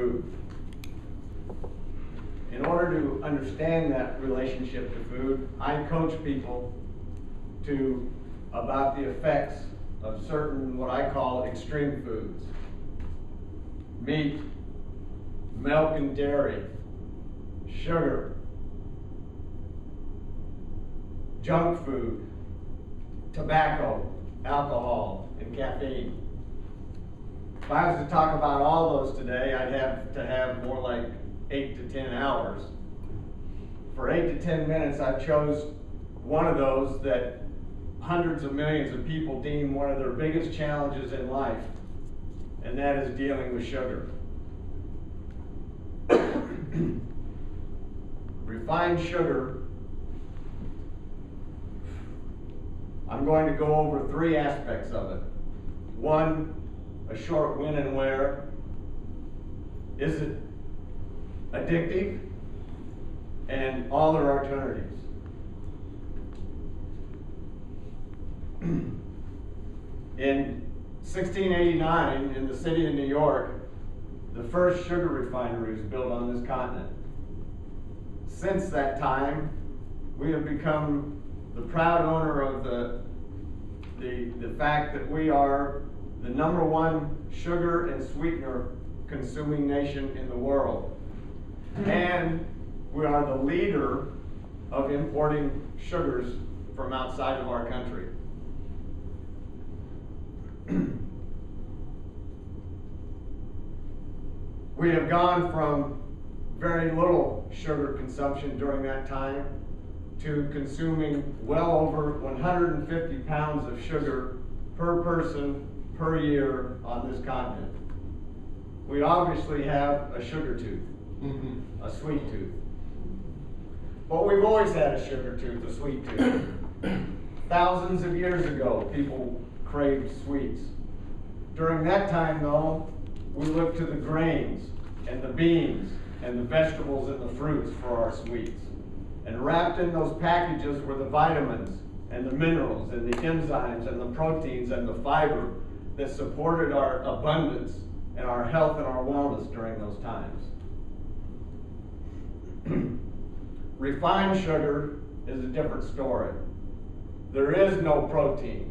food. In order to understand that relationship to food, I coach people about the effects of certain, what I call extreme foods. Meat, milk and dairy, sugar, junk food, tobacco, alcohol, and caffeine. If I was to talk about all those today, I'd have to have more like 8 to 10 hours. For 8 to 10 minutes, I chose one of those that hundreds of millions of people deem one of their biggest challenges in life, and that is dealing with sugar. Refined sugar, I'm going to go over 3 aspects of it. 1, a short when and where. Is it addictive? And all their alternatives. In 1689, in the city of New York, the first sugar refinery was built on this continent. Since that time, we have become the proud owner of the fact that we are the #1 sugar and sweetener consuming nation in the world. And we are the leader of importing sugars from outside of our country. We have gone from very little sugar consumption during that time to consuming well over 150 pounds of sugar per person per year on this continent. We obviously have a sugar tooth, a sweet tooth. But we've always had a sugar tooth, a sweet tooth. Thousands of years ago, people craved sweets. During that time, though, we looked to the grains and the beans and the vegetables and the fruits for our sweets. And wrapped in those packages were the vitamins and the minerals and the enzymes and the proteins and the fiber that supported our abundance and our health and our wellness during those times. Refined sugar is a different story. There is no protein.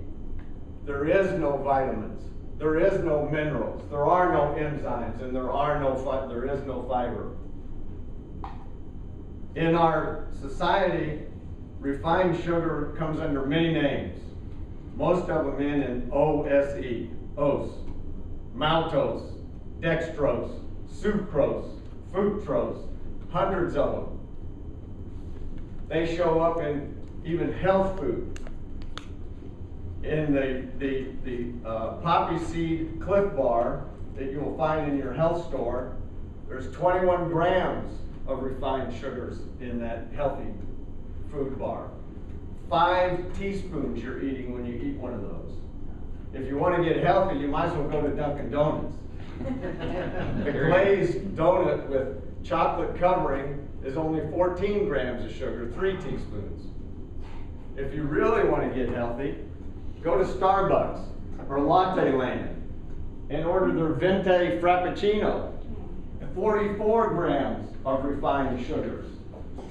There is no vitamins. There is no minerals. There are no enzymes, and there is no fiber. In our society, refined sugar comes under many names. Most of them in OSE, OS, maltose, dextrose, sucrose, fructose, hundreds of them. They show up in even health food. In the poppy seed Cliff Bar that you will find in your health store, there's 21 grams of refined sugars in that healthy food bar. 5 teaspoons you're eating when you eat one of those. If you want to get healthy, you might as well go to Dunkin' Donuts. The glazed donut with chocolate covering is only 14 grams of sugar, 3 teaspoons. If you really want to get healthy, go to Starbucks or Latte Land and order their Venti Frappuccino. 44 grams of refined sugars.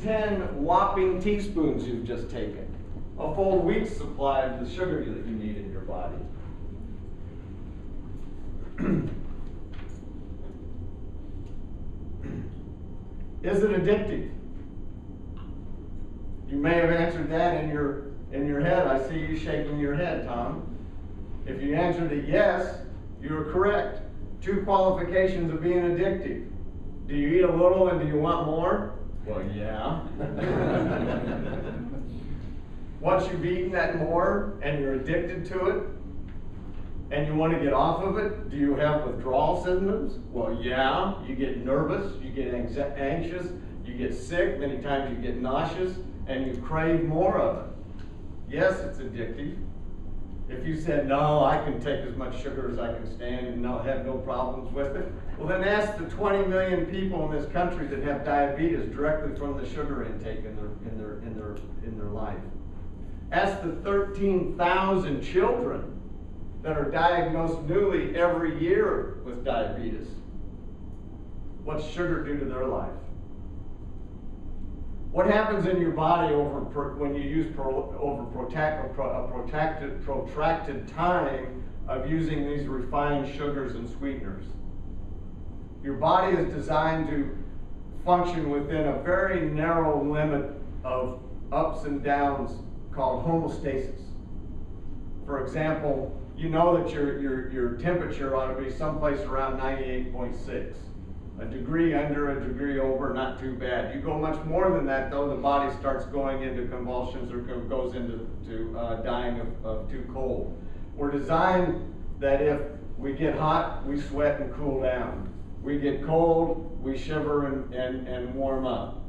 10 whopping teaspoons you've just taken. A full week's supply of the sugar that you need in your body. Is it addictive? You may have answered that in your head. I see you shaking your head, Tom. If you answered it yes, you are correct. 2 qualifications of being addictive. Do you eat a little and do you want more? Well, yeah. Once you've eaten that more and you're addicted to it and you want to get off of it, do you have withdrawal symptoms? Well, yeah. You get nervous, you get anxious, you get sick, many times you get nauseous, and you crave more of it. Yes, it's addictive. If you said, no, I can take as much sugar as I can stand and have no problems with it, well then ask the 20 million people in this country that have diabetes directly from the sugar intake in their life. Ask the 13,000 children that are diagnosed newly every year with diabetes. What's sugar do to their life? What happens in your body when you use protracted time of using these refined sugars and sweeteners? Your body is designed to function within a very narrow limit of ups and downs called homeostasis. For example, you know that your temperature ought to be someplace around 98.6. A degree under, a degree over, not too bad. You go much more than that, though, the body starts going into convulsions or goes into dying of too cold. We're designed that if we get hot, we sweat and cool down. We get cold, we shiver and warm up.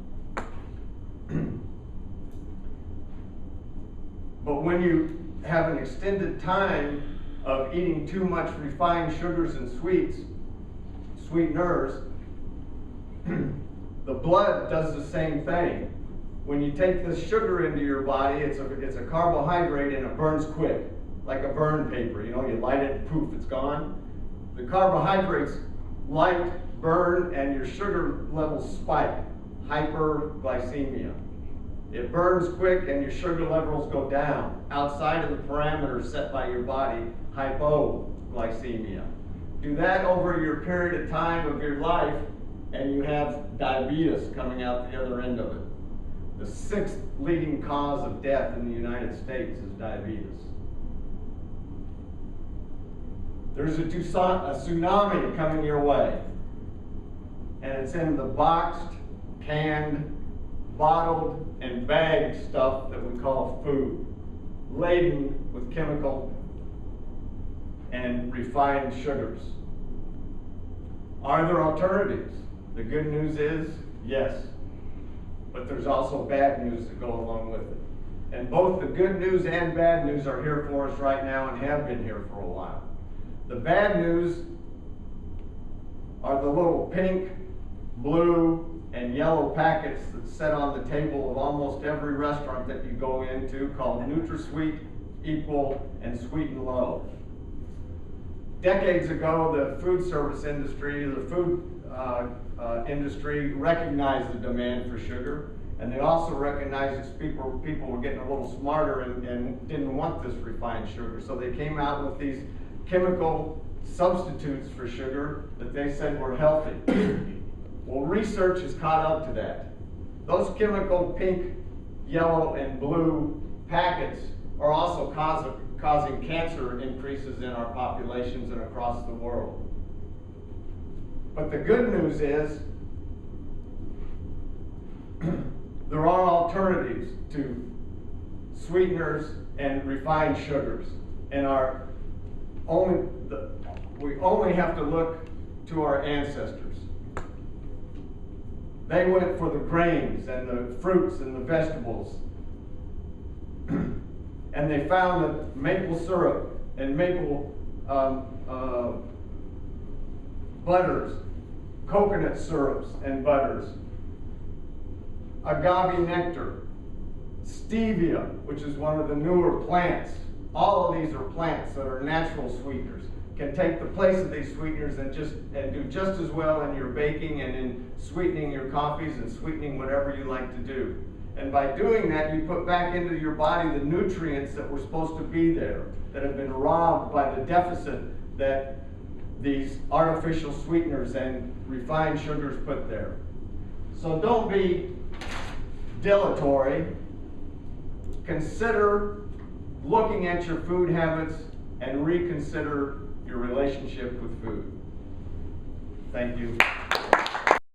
But when you have an extended time of eating too much refined sugars and sweeteners, the blood does the same thing. When you take this sugar into your body, it's a carbohydrate and it burns quick, like a burn paper. You know, you light it and poof, it's gone. The carbohydrates light, burn, and your sugar levels spike, hyperglycemia. It burns quick and your sugar levels go down outside of the parameters set by your body, hypoglycemia. Do that over your period of time of your life, and you have diabetes coming out the other end of it. The 6th leading cause of death in the United States is diabetes. There's a tsunami coming your way, and it's in the boxed, canned, bottled, and bagged stuff that we call food, laden with chemical and refined sugars. Are there alternatives? The good news is, yes. But there's also bad news that go along with it. And both the good news and bad news are here for us right now and have been here for a while. The bad news are the little pink, blue, and yellow packets that sit on the table of almost every restaurant that you go into called NutraSweet, Equal, and Sweet and Low. Decades ago, the food service industry, the food industry recognized the demand for sugar, and they also recognized that people were getting a little smarter and didn't want this refined sugar. So they came out with these chemical substitutes for sugar that they said were healthy. Well, research has caught up to that. Those chemical pink, yellow, and blue packets are also causing cancer increases in our populations and across the world. But the good news is there are alternatives to sweeteners and refined sugars, and we only have to look to our ancestors. They went for the grains and the fruits and the vegetables, and they found that maple syrup and maple butters, coconut syrups and butters, agave nectar, stevia, which is one of the newer plants. All of these are plants that are natural sweeteners, can take the place of these sweeteners and do just as well in your baking and in sweetening your coffees and sweetening whatever you like to do. And by doing that, you put back into your body the nutrients that were supposed to be there, that have been robbed by the deficit that these artificial sweeteners and refined sugars put there. So don't be dilatory. Consider looking at your food habits and reconsider your relationship with food. Thank you.